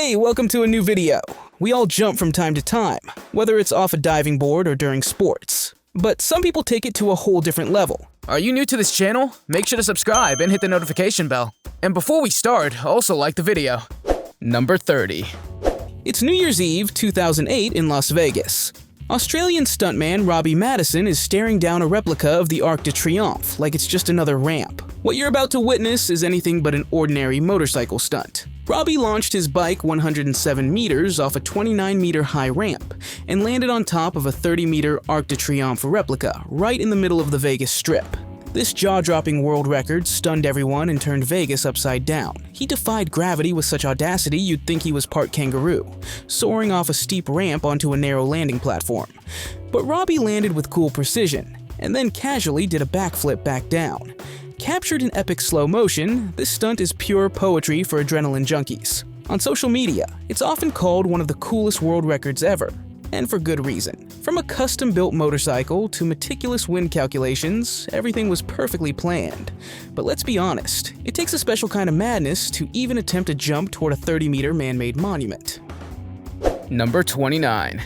Hey, welcome to a new video. We all jump from time to time, whether it's off a diving board or during sports. But some people take it to a whole different level. Are you new to this channel? Make sure to subscribe and hit the notification bell. And before we start, also like the video. Number 30. It's New Year's Eve 2008 in Las Vegas. Australian stuntman Robbie Madison is staring down a replica of the Arc de Triomphe like it's just another ramp. What you're about to witness is anything but an ordinary motorcycle stunt. Robbie launched his bike 107 meters off a 29-meter high ramp and landed on top of a 30-meter Arc de Triomphe replica right in the middle of the Vegas Strip. This jaw-dropping world record stunned everyone and turned Vegas upside down. He defied gravity with such audacity you'd think he was part kangaroo, soaring off a steep ramp onto a narrow landing platform. But Robbie landed with cool precision, and then casually did a backflip back down. Captured in epic slow motion, this stunt is pure poetry for adrenaline junkies. On social media, it's often called one of the coolest world records ever, and for good reason. From a custom-built motorcycle to meticulous wind calculations, everything was perfectly planned. But let's be honest, it takes a special kind of madness to even attempt a jump toward a 30-meter man-made monument. Number 29.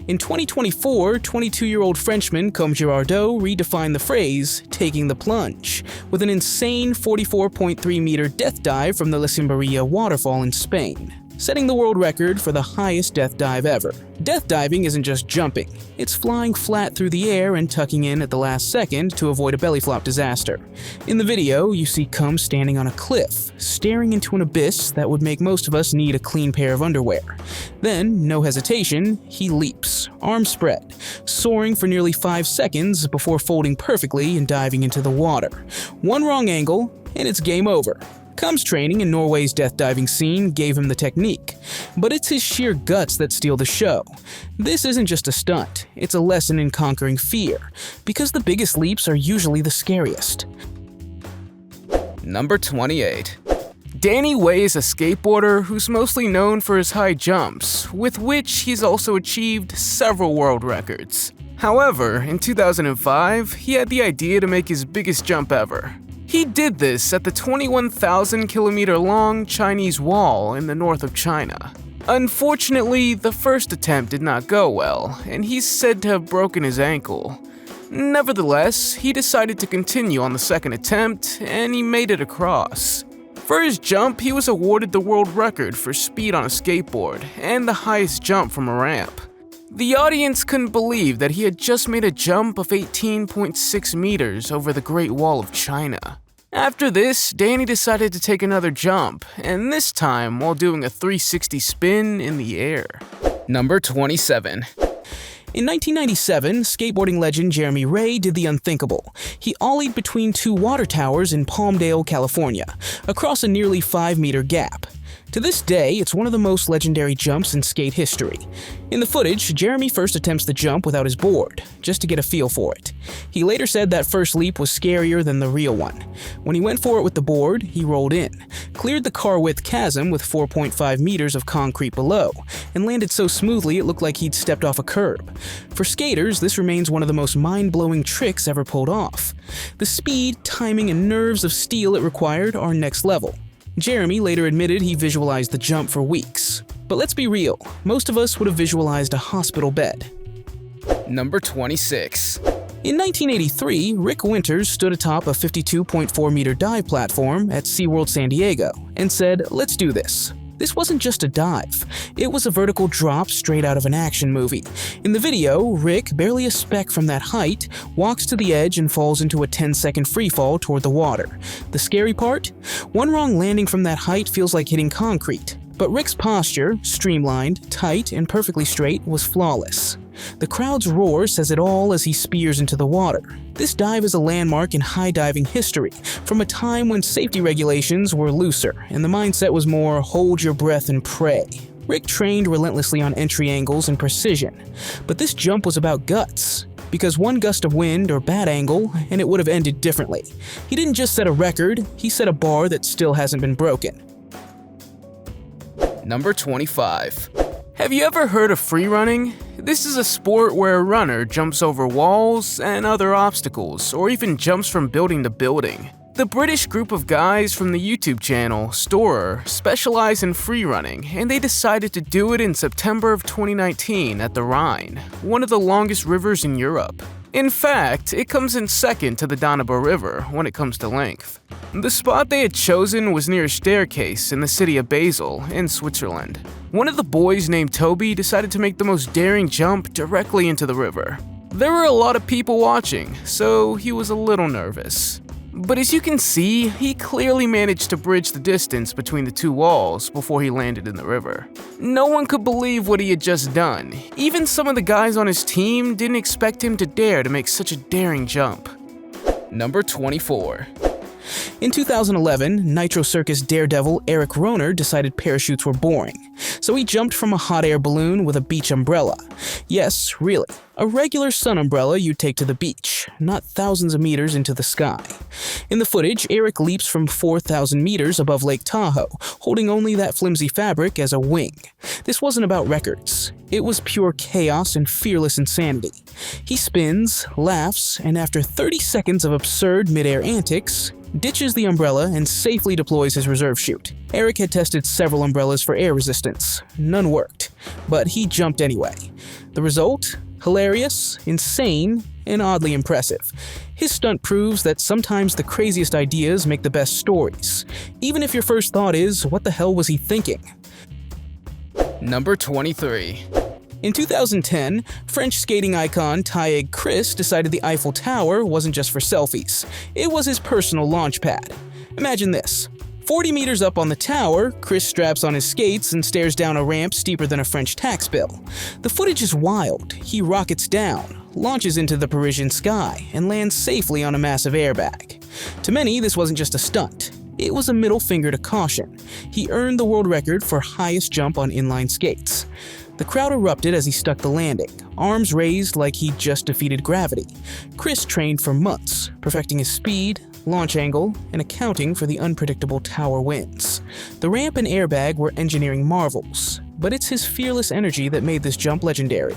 In 2024, 22-year-old Frenchman Comme Girardot redefined the phrase, taking the plunge, with an insane 44.3-meter death dive from the La Cimberilla waterfall in Spain, setting the world record for the highest death dive ever. Death diving isn't just jumping, it's flying flat through the air and tucking in at the last second to avoid a belly flop disaster. In the video, you see Cum standing on a cliff, staring into an abyss that would make most of us need a clean pair of underwear. Then, no hesitation, he leaps, arms spread, soaring for nearly 5 seconds before folding perfectly and diving into the water. One wrong angle, and it's game over. Cum's training in Norway's death diving scene gave him the technique, but it's his sheer guts that steal the show. This isn't just a stunt, it's a lesson in conquering fear, because the biggest leaps are usually the scariest. Number 28. Danny Way is a skateboarder who's mostly known for his high jumps, with which he's also achieved several world records. However, in 2005, he had the idea to make his biggest jump ever. He did this at the 21,000-kilometer-long Chinese Wall in the north of China. Unfortunately, the first attempt did not go well, and he's said to have broken his ankle. Nevertheless, he decided to continue on the second attempt, and he made it across. For his jump, he was awarded the world record for speed on a skateboard, and the highest jump from a ramp. The audience couldn't believe that he had just made a jump of 18.6 meters over the Great Wall of China. After this, Danny decided to take another jump, and this time while doing a 360 spin in the air. Number 27. In 1997, skateboarding legend Jeremy Ray did the unthinkable. He ollied between two water towers in Palmdale, California, across a nearly 5-meter gap. To this day, it's one of the most legendary jumps in skate history. In the footage, Jeremy first attempts the jump without his board, just to get a feel for it. He later said that first leap was scarier than the real one. When he went for it with the board, he rolled in, cleared the car-width chasm with 4.5 meters of concrete below, and landed so smoothly it looked like he'd stepped off a curb. For skaters, this remains one of the most mind-blowing tricks ever pulled off. The speed, timing, and nerves of steel it required are next level. Jeremy later admitted he visualized the jump for weeks. But let's be real, most of us would have visualized a hospital bed. Number 26. In 1983, Rick Winters stood atop a 52.4-meter dive platform at SeaWorld San Diego and said, "Let's do this." This wasn't just a dive, it was a vertical drop straight out of an action movie. In the video, Rick, barely a speck from that height, walks to the edge and falls into a 10-second freefall toward the water. The scary part? One wrong landing from that height feels like hitting concrete. But Rick's posture, streamlined, tight, and perfectly straight, was flawless. The crowd's roar says it all as he spears into the water. This dive is a landmark in high diving history, from a time when safety regulations were looser and the mindset was more hold your breath and pray. Rick trained relentlessly on entry angles and precision, but this jump was about guts. Because one gust of wind or bad angle, and it would have ended differently. He didn't just set a record, he set a bar that still hasn't been broken. Number 25. Have you ever heard of free running? This is a sport where a runner jumps over walls and other obstacles, or even jumps from building to building. The British group of guys from the YouTube channel Stoer specialize in freerunning, and they decided to do it in September of 2019 at the Rhine, one of the longest rivers in Europe. In fact, it comes in second to the Danube River when it comes to length. The spot they had chosen was near a staircase in the city of Basel in Switzerland. One of the boys named Toby decided to make the most daring jump directly into the river. There were a lot of people watching, so he was a little nervous. But as you can see, he clearly managed to bridge the distance between the two walls before he landed in the river. No one could believe what he had just done. Even some of the guys on his team didn't expect him to dare to make such a daring jump. Number 24. In 2011, Nitro Circus daredevil Eric Rohner decided parachutes were boring, so he jumped from a hot air balloon with a beach umbrella. Yes, really, a regular sun umbrella you'd take to the beach, not thousands of meters into the sky. In the footage, Eric leaps from 4,000 meters above Lake Tahoe, holding only that flimsy fabric as a wing. This wasn't about records. It was pure chaos and fearless insanity. He spins, laughs, and after 30 seconds of absurd mid-air antics, ditches the umbrella and safely deploys his reserve chute. Eric had tested several umbrellas for air resistance. None worked, but he jumped anyway. The result? Hilarious, insane, and oddly impressive. His stunt proves that sometimes the craziest ideas make the best stories, even if your first thought is, what the hell was he thinking? Number 23. In 2010, French skating icon Taïg Chris decided the Eiffel Tower wasn't just for selfies. It was his personal launch pad. Imagine this. 40 meters up on the tower, Chris straps on his skates and stares down a ramp steeper than a French tax bill. The footage is wild. He rockets down, launches into the Parisian sky, and lands safely on a massive airbag. To many, this wasn't just a stunt. It was a middle finger to caution. He earned the world record for highest jump on inline skates. The crowd erupted as he stuck the landing, arms raised like he'd just defeated gravity. Chris trained for months, perfecting his speed, launch angle, and accounting for the unpredictable tower winds. The ramp and airbag were engineering marvels, but it's his fearless energy that made this jump legendary.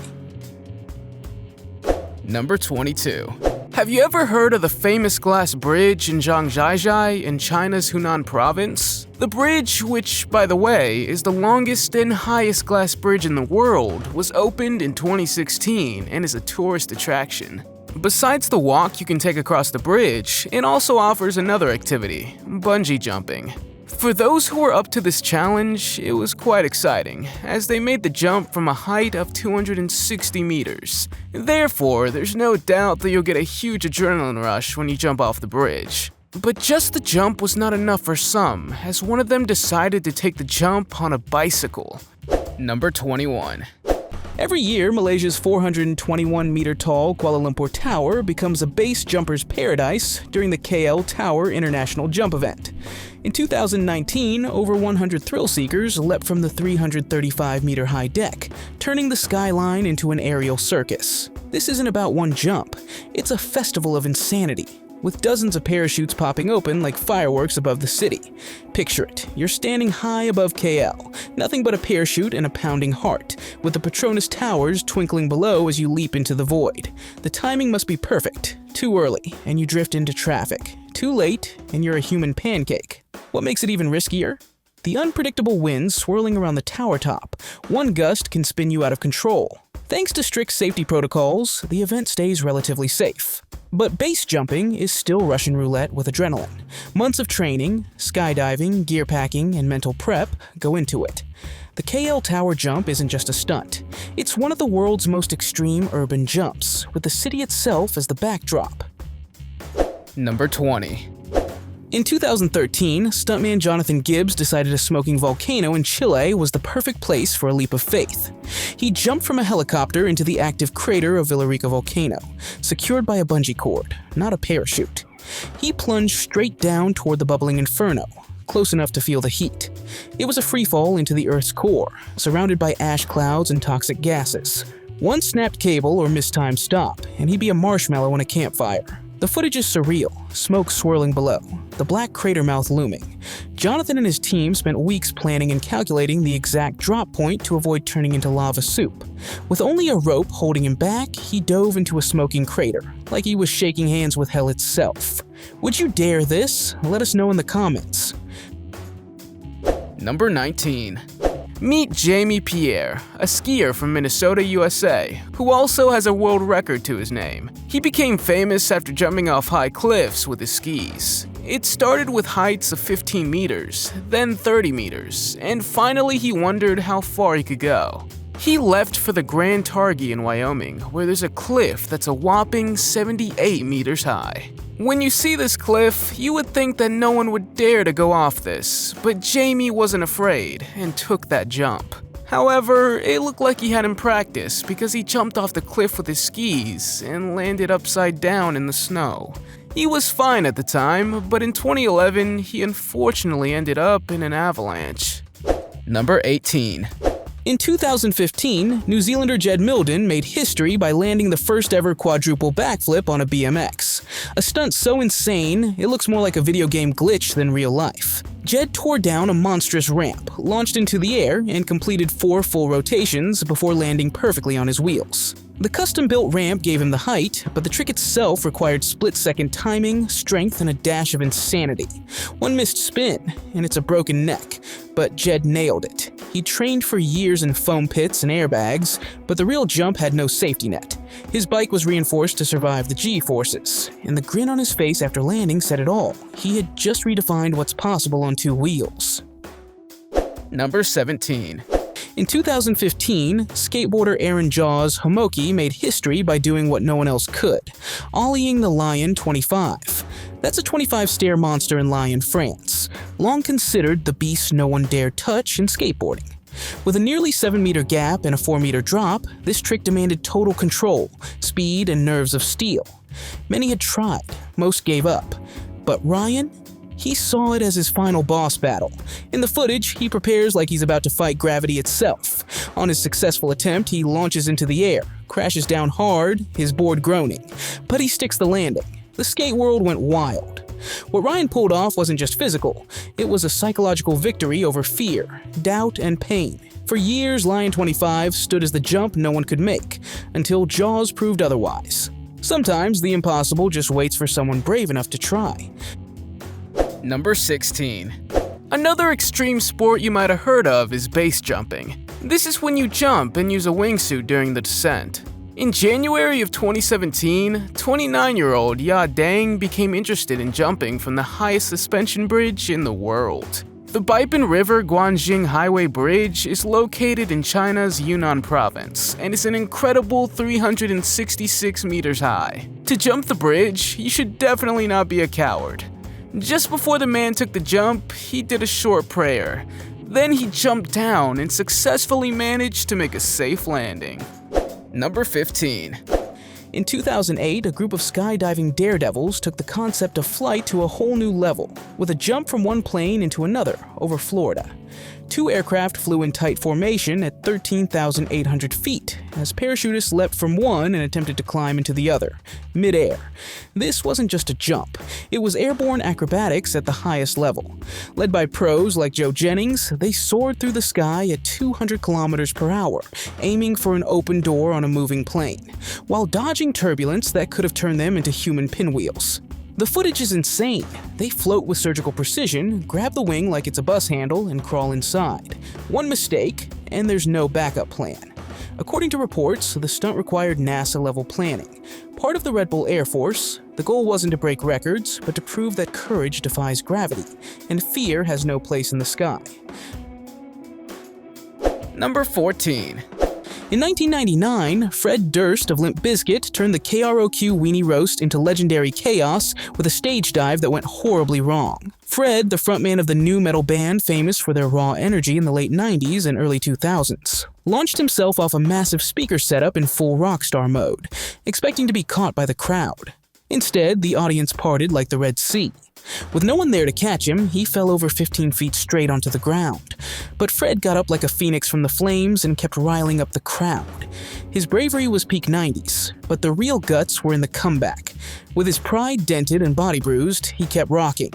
Number 22. Have you ever heard of the famous glass bridge in Zhangjiajie in China's Hunan province? The bridge, which, by the way, is the longest and highest glass bridge in the world, was opened in 2016 and is a tourist attraction. Besides the walk you can take across the bridge, it also offers another activity, bungee jumping. For those who were up to this challenge, it was quite exciting, as they made the jump from a height of 260 meters. Therefore, there's no doubt that you'll get a huge adrenaline rush when you jump off the bridge. But just the jump was not enough for some, as one of them decided to take the jump on a bicycle. Number 21. Every year, Malaysia's 421-meter-tall Kuala Lumpur Tower becomes a base jumper's paradise during the KL Tower International Jump Event. In 2019, over 100 thrill-seekers leapt from the 335-meter-high deck, turning the skyline into an aerial circus. This isn't about one jump. It's a festival of insanity, with dozens of parachutes popping open like fireworks above the city. Picture it, you're standing high above KL, nothing but a parachute and a pounding heart, with the Petronas Towers twinkling below as you leap into the void. The timing must be perfect. Too early, and you drift into traffic. Too late, and you're a human pancake. What makes it even riskier? The unpredictable winds swirling around the tower top. One gust can spin you out of control. Thanks to strict safety protocols, the event stays relatively safe. But base jumping is still Russian roulette with adrenaline. Months of training, skydiving, gear packing, and mental prep go into it. The KL Tower jump isn't just a stunt. It's one of the world's most extreme urban jumps, with the city itself as the backdrop. Number 20. In 2013, stuntman Jonathan Gibbs decided a smoking volcano in Chile was the perfect place for a leap of faith. He jumped from a helicopter into the active crater of Villarrica Volcano, secured by a bungee cord, not a parachute. He plunged straight down toward the bubbling inferno, close enough to feel the heat. It was a freefall into the Earth's core, surrounded by ash clouds and toxic gases. One snapped cable or mistimed stop, and he'd be a marshmallow in a campfire. The footage is surreal, smoke swirling below, the black crater mouth looming. Jonathan and his team spent weeks planning and calculating the exact drop point to avoid turning into lava soup. With only a rope holding him back, he dove into a smoking crater, like he was shaking hands with hell itself. Would you dare this? Let us know in the comments. Number 19. Meet Jamie Pierre, a skier from Minnesota, USA, who also has a world record to his name. He became famous after jumping off high cliffs with his skis. It started with heights of 15 meters, then 30 meters, and finally he wondered how far he could go. He left for the Grand Targhee in Wyoming, where there's a cliff that's a whopping 78 meters high. When you see this cliff, you would think that no one would dare to go off this, but Jamie wasn't afraid and took that jump. However, it looked like he hadn't practiced because he jumped off the cliff with his skis and landed upside down in the snow. He was fine at the time, but in 2011, he unfortunately ended up in an avalanche. Number 18. In 2015, New Zealander Jed Milden made history by landing the first ever quadruple backflip on a BMX. A stunt so insane, it looks more like a video game glitch than real life. Jed tore down a monstrous ramp, launched into the air, and completed 4 full rotations before landing perfectly on his wheels. The custom-built ramp gave him the height, but the trick itself required split-second timing, strength, and a dash of insanity. One missed spin, and it's a broken neck, but Jed nailed it. He trained for years in foam pits and airbags, but the real jump had no safety net. His bike was reinforced to survive the G-forces, and the grin on his face after landing said it all. He had just redefined what's possible on 2 wheels. Number 17. In 2015, skateboarder Aaron Jaws Homoki made history by doing what no one else could, ollieing the Lion 25. That's a 25-stair monster in Lyon, France, long considered the beast no one dared touch in skateboarding. With a nearly 7-meter gap and a 4-meter drop, this trick demanded total control, speed, and nerves of steel. Many had tried, most gave up, but Ryan? He saw it as his final boss battle. In the footage, he prepares like he's about to fight gravity itself. On his successful attempt, he launches into the air, crashes down hard, his board groaning. But he sticks the landing. The skate world went wild. What Ryan pulled off wasn't just physical, it was a psychological victory over fear, doubt, and pain. For years, Lion 25 stood as the jump no one could make, until Jaws proved otherwise. Sometimes the impossible just waits for someone brave enough to try. Number 16. Another extreme sport you might have heard of is base jumping. This is when you jump and use a wingsuit during the descent. In January of 2017, 29-year-old Ya Dang became interested in jumping from the highest suspension bridge in the world. The Baipin River Guanjing Highway Bridge is located in China's Yunnan province and is an incredible 366 meters high. To jump the bridge, you should definitely not be a coward. Just before the man took the jump, he did a short prayer. Then he jumped down and successfully managed to make a safe landing. Number 15. In 2008, a group of skydiving daredevils took the concept of flight to a whole new level, with a jump from one plane into another over Florida. 2 aircraft flew in tight formation at 13,800 feet, as parachutists leapt from one and attempted to climb into the other, mid-air. This wasn't just a jump, it was airborne acrobatics at the highest level. Led by pros like Joe Jennings, they soared through the sky at 200 kilometers per hour, aiming for an open door on a moving plane, while dodging turbulence that could have turned them into human pinwheels. The footage is insane. They float with surgical precision, grab the wing like it's a bus handle, and crawl inside. One mistake, and there's no backup plan. According to reports, the stunt required NASA-level planning. Part of the Red Bull Air Force, the goal wasn't to break records, but to prove that courage defies gravity, and fear has no place in the sky. Number 14. In 1999, Fred Durst of Limp Bizkit turned the KROQ Weenie Roast into legendary chaos with a stage dive that went horribly wrong. Fred, the frontman of the nu metal band famous for their raw energy in the late 90s and early 2000s, launched himself off a massive speaker setup in full rockstar mode, expecting to be caught by the crowd. Instead, the audience parted like the Red Sea. With no one there to catch him, he fell over 15 feet straight onto the ground. But Fred got up like a phoenix from the flames and kept riling up the crowd. His bravery was peak 90s, but the real guts were in the comeback. With his pride dented and body bruised, he kept rocking.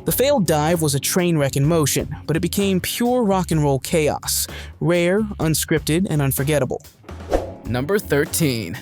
The failed dive was a train wreck in motion, but it became pure rock and roll chaos, rare, unscripted, and unforgettable. Number 13.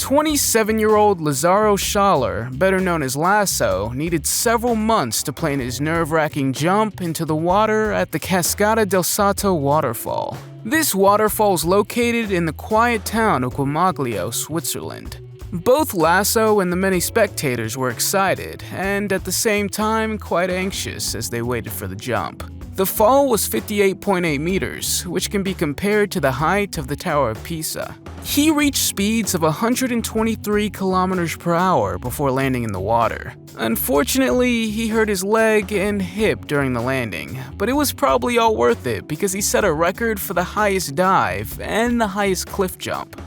27-year-old Lazaro Schaller, better known as Lasso, needed several months to plan his nerve-wracking jump into the water at the Cascata del Sato waterfall. This waterfall is located in the quiet town of Guamaglio, Switzerland. Both Lasso and the many spectators were excited, and at the same time quite anxious as they waited for the jump. The fall was 58.8 meters, which can be compared to the height of the Tower of Pisa. He reached speeds of 123 kilometers per hour before landing in the water. Unfortunately, he hurt his leg and hip during the landing, but it was probably all worth it because he set a record for the highest dive and the highest cliff jump.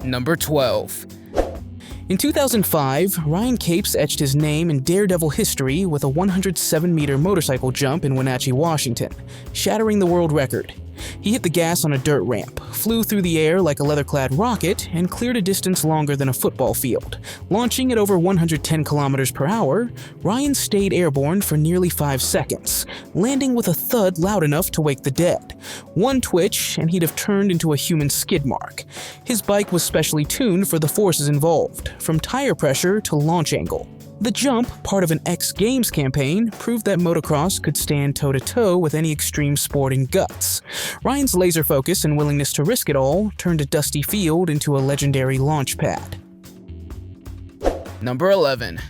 Number 12. In 2005, Ryan Capes etched his name in daredevil history with a 107-meter motorcycle jump in Wenatchee, Washington, shattering the world record. He hit the gas on a dirt ramp, flew through the air like a leather-clad rocket, and cleared a distance longer than a football field. Launching at over 110 kilometers per hour, Ryan stayed airborne for nearly 5 seconds, landing with a thud loud enough to wake the dead. One twitch, and he'd have turned into a human skid mark. His bike was specially tuned for the forces involved, from tire pressure to launch angle. The jump, part of an X Games campaign, proved that motocross could stand toe-to-toe with any extreme sport in guts. Ryan's laser focus and willingness to risk it all turned a dusty field into a legendary launch pad. Number 11.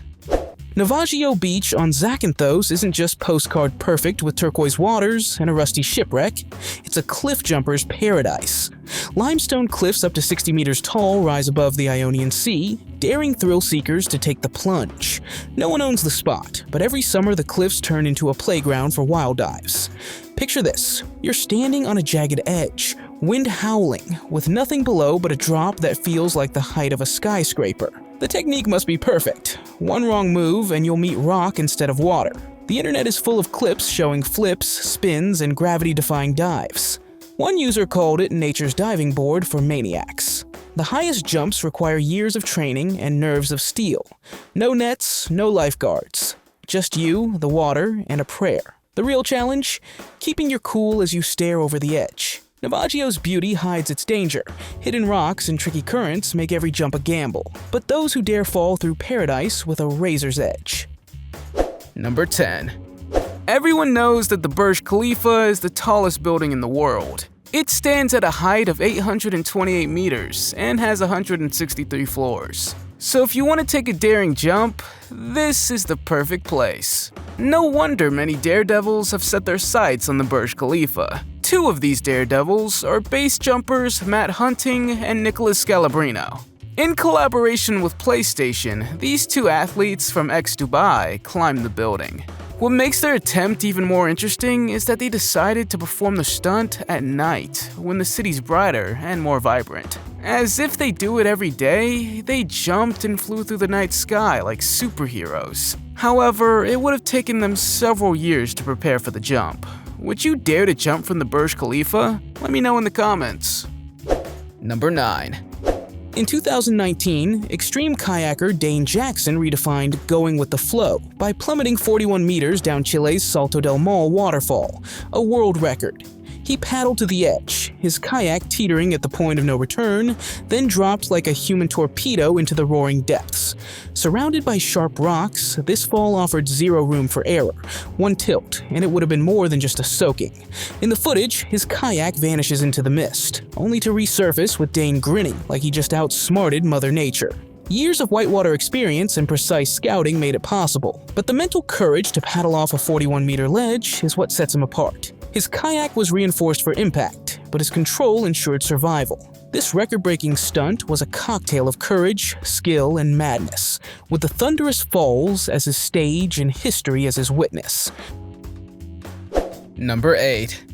Nagio Beach on Zakynthos isn't just postcard perfect with turquoise waters and a rusty shipwreck, it's a cliff jumper's paradise. Limestone cliffs up to 60 meters tall rise above the Ionian Sea, daring thrill seekers to take the plunge. No one owns the spot, but every summer the cliffs turn into a playground for wild dives. Picture this, you're standing on a jagged edge, wind howling, with nothing below but a drop that feels like the height of a skyscraper. The technique must be perfect. One wrong move and you'll meet rock instead of water. The internet is full of clips showing flips, spins, and gravity-defying dives. One user called it nature's diving board for maniacs. The highest jumps require years of training and nerves of steel. No nets, no lifeguards. Just you, the water, and a prayer. The real challenge? Keeping your cool as you stare over the edge. Navagio's beauty hides its danger. Hidden rocks and tricky currents make every jump a gamble, but those who dare fall through paradise with a razor's edge. Number 10. Everyone knows that the Burj Khalifa is the tallest building in the world. It stands at a height of 828 meters and has 163 floors. So if you want to take a daring jump, this is the perfect place. No wonder many daredevils have set their sights on the Burj Khalifa. 2 of these daredevils are base jumpers Matt Hunting and Nicholas Scalabrino. In collaboration with PlayStation, these 2 athletes from ex-Dubai climbed the building. What makes their attempt even more interesting is that they decided to perform the stunt at night, when the city's brighter and more vibrant. As if they do it every day, they jumped and flew through the night sky like superheroes. However, it would have taken them several years to prepare for the jump. Would you dare to jump from the Burj Khalifa? Let me know in the comments. Number 9. In 2019, extreme kayaker Dne Jackson redefined going with the flow by plummeting 41 meters down Chile's Salto del Mal waterfall, a world record. He paddled to the edge, his kayak teetering at the point of no return, then dropped like a human torpedo into the roaring depths. Surrounded by sharp rocks, this fall offered zero room for error. One tilt, and it would have been more than just a soaking. In the footage, his kayak vanishes into the mist, only to resurface with Dane grinning like he just outsmarted Mother Nature. Years of whitewater experience and precise scouting made it possible, but the mental courage to paddle off a 41-meter ledge is what sets him apart. His kayak was reinforced for impact, but his control ensured survival. This record-breaking stunt was a cocktail of courage, skill, and madness, with the thunderous falls as his stage and history as his witness. Number 8.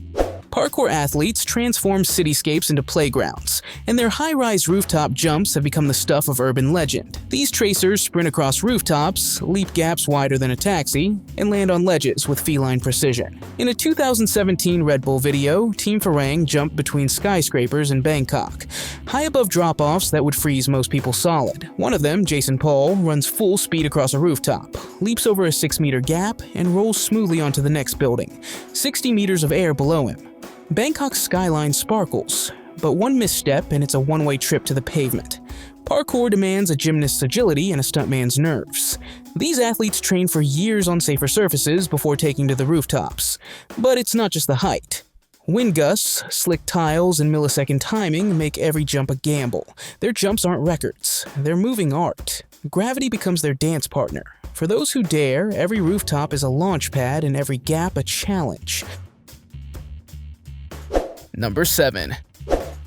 Parkour athletes transform cityscapes into playgrounds, and their high-rise rooftop jumps have become the stuff of urban legend. These tracers sprint across rooftops, leap gaps wider than a taxi, and land on ledges with feline precision. In a 2017 Red Bull video, Team Farang jumped between skyscrapers in Bangkok, high above drop-offs that would freeze most people solid. One of them, Jason Paul, runs full speed across a rooftop, leaps over a 6-meter gap, and rolls smoothly onto the next building, 60 meters of air below him. Bangkok's skyline sparkles, but one misstep and it's a one-way trip to the pavement. Parkour demands a gymnast's agility and a stuntman's nerves. These athletes train for years on safer surfaces before taking to the rooftops. But it's not just the height. Wind gusts, slick tiles, and millisecond timing make every jump a gamble. Their jumps aren't records, they're moving art. Gravity becomes their dance partner. For those who dare, every rooftop is a launch pad and every gap a challenge. Number 7.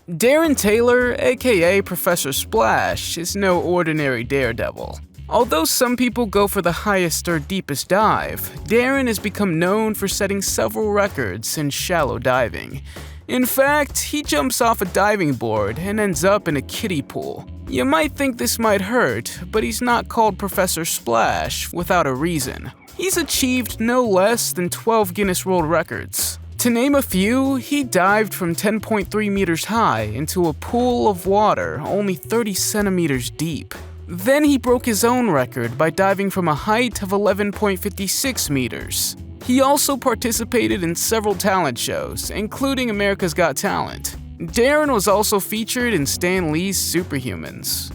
Darren Taylor, aka Professor Splash, is no ordinary daredevil. Although some people go for the highest or deepest dive, Darren has become known for setting several records in shallow diving. In fact, he jumps off a diving board and ends up in a kiddie pool. You might think this might hurt, but he's not called Professor Splash without a reason. He's achieved no less than 12 Guinness World Records. To name a few, he dived from 10.3 meters high into a pool of water only 30 centimeters deep. Then he broke his own record by diving from a height of 11.56 meters. He also participated in several talent shows, including America's Got Talent. Darren was also featured in Stan Lee's Superhumans.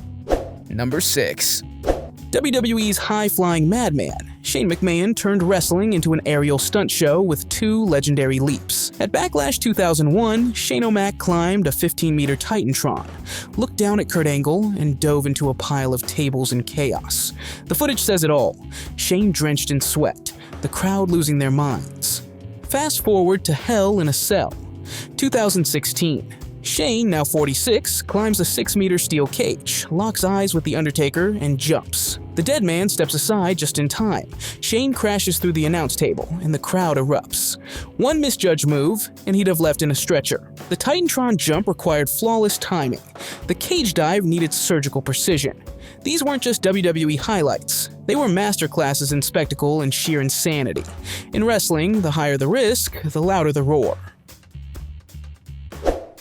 Number 6. WWE's high-flying madman, Shane McMahon turned wrestling into an aerial stunt show with 2 legendary leaps. At Backlash 2001, Shane O'Mac climbed a 15-meter Titantron, looked down at Kurt Angle, and dove into a pile of tables and chaos. The footage says it all. Shane drenched in sweat, the crowd losing their minds. Fast forward to Hell in a Cell. 2016. Shane, now 46, climbs a 6-meter steel cage, locks eyes with The Undertaker, and jumps. The dead man steps aside just in time. Shane crashes through the announce table, and the crowd erupts. One misjudged move, and he'd have left in a stretcher. The Titantron jump required flawless timing. The cage dive needed surgical precision. These weren't just WWE highlights. They were masterclasses in spectacle and sheer insanity. In wrestling, the higher the risk, the louder the roar.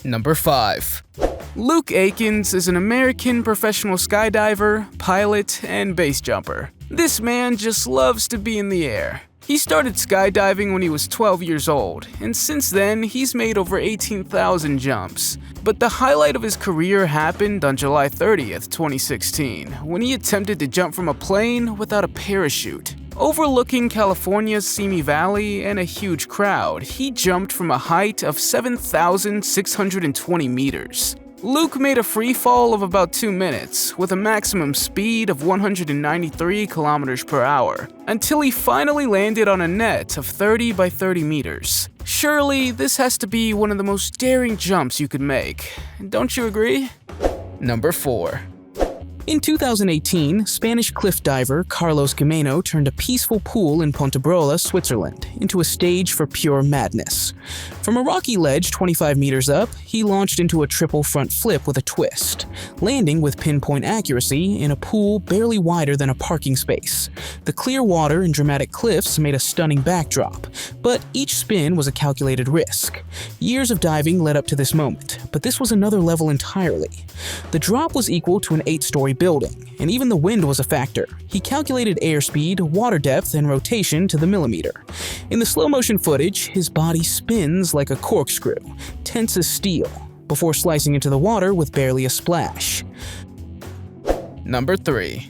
Number 5. Luke Akins is an American professional skydiver, pilot, and base jumper. This man just loves to be in the air. He started skydiving when he was 12 years old, and since then, he's made over 18,000 jumps. But the highlight of his career happened on July 30th, 2016, when he attempted to jump from a plane without a parachute. Overlooking California's Simi Valley and a huge crowd, he jumped from a height of 7,620 meters. Luke made a free fall of about 2 minutes, with a maximum speed of 193 kilometers per hour, until he finally landed on a net of 30 by 30 meters. Surely, this has to be one of the most daring jumps you could make. Don't you agree? Number 4. In 2018, Spanish cliff diver Carlos Kamino turned a peaceful pool in Pontebrula, Switzerland, into a stage for pure madness. From a rocky ledge 25 meters up, he launched into a triple front flip with a twist, landing with pinpoint accuracy in a pool barely wider than a parking space. The clear water and dramatic cliffs made a stunning backdrop, but each spin was a calculated risk. Years of diving led up to this moment, but this was another level entirely. The drop was equal to an 8-story building, and even the wind was a factor. He calculated airspeed, water depth, and rotation to the millimeter. In the slow-motion footage, his body spins like a corkscrew, tense as steel, before slicing into the water with barely a splash. Number 3.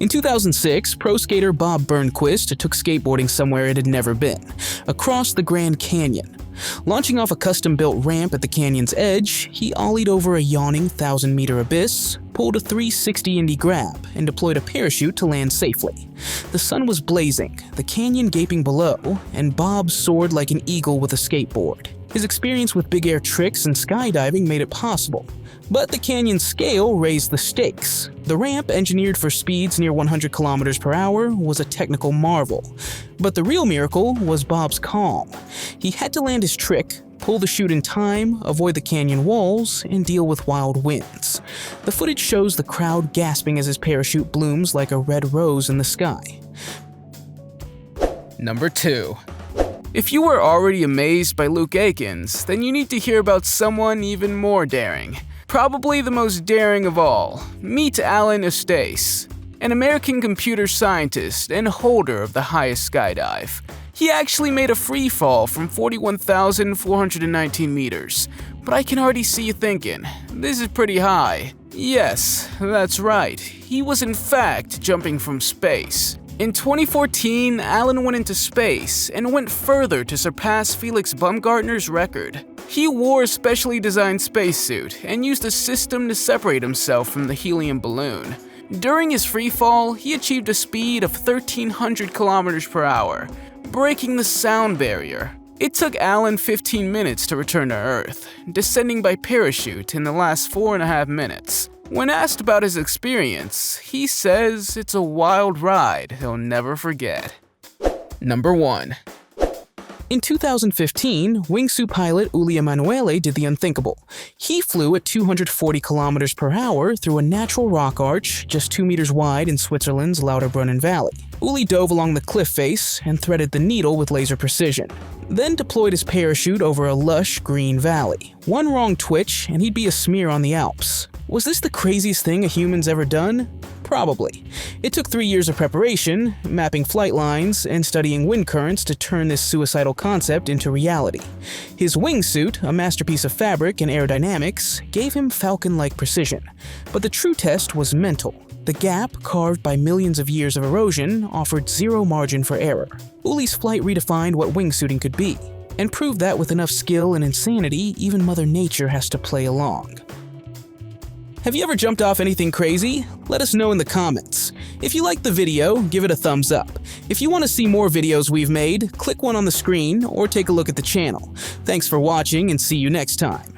In 2006, pro skater Bob Burnquist took skateboarding somewhere it had never been, across the Grand Canyon. Launching off a custom-built ramp at the canyon's edge, he ollied over a yawning 1,000-meter abyss, pulled a 360 indie grab, and deployed a parachute to land safely. The sun was blazing, the canyon gaping below, and Bob soared like an eagle with a skateboard. His experience with big air tricks and skydiving made it possible. But the canyon's scale raised the stakes. The ramp, engineered for speeds near 100 kilometers per hour, was a technical marvel. But the real miracle was Bob's calm. He had to land his trick, pull the chute in time, avoid the canyon walls, and deal with wild winds. The footage shows the crowd gasping as his parachute blooms like a red rose in the sky. Number 2. If you were already amazed by Luke Akins, then you need to hear about someone even more daring. Probably the most daring of all. Meet Alan Eustace, an American computer scientist and holder of the highest skydive. He actually made a free fall from 41,419 meters, but I can already see you thinking, this is pretty high. Yes, that's right. He was in fact jumping from space. In 2014, Alan went into space and went further to surpass Felix Baumgartner's record. He wore a specially designed spacesuit and used a system to separate himself from the helium balloon. During his freefall, he achieved a speed of 1,300 kilometers per hour, breaking the sound barrier. It took Alan 15 minutes to return to Earth, descending by parachute in the last 4.5 minutes. When asked about his experience, he says it's a wild ride he'll never forget. Number 1. In 2015, Wingsu pilot Uli Emanuele did the unthinkable. He flew at 240 kilometers per hour through a natural rock arch just 2 meters wide in Switzerland's Lauterbrunnen Valley. Uli dove along the cliff face and threaded the needle with laser precision, then deployed his parachute over a lush green valley. One wrong twitch and he'd be a smear on the Alps. Was this the craziest thing a human's ever done? Probably. It took 3 years of preparation, mapping flight lines, and studying wind currents to turn this suicidal concept into reality. His wingsuit, a masterpiece of fabric and aerodynamics, gave him falcon-like precision. But the true test was mental. The gap, carved by millions of years of erosion, offered zero margin for error. Uli's flight redefined what wingsuiting could be, and proved that with enough skill and insanity, even Mother Nature has to play along. Have you ever jumped off anything crazy? Let us know in the comments. If you liked the video, give it a thumbs up. If you want to see more videos we've made, click one on the screen or take a look at the channel. Thanks for watching and see you next time.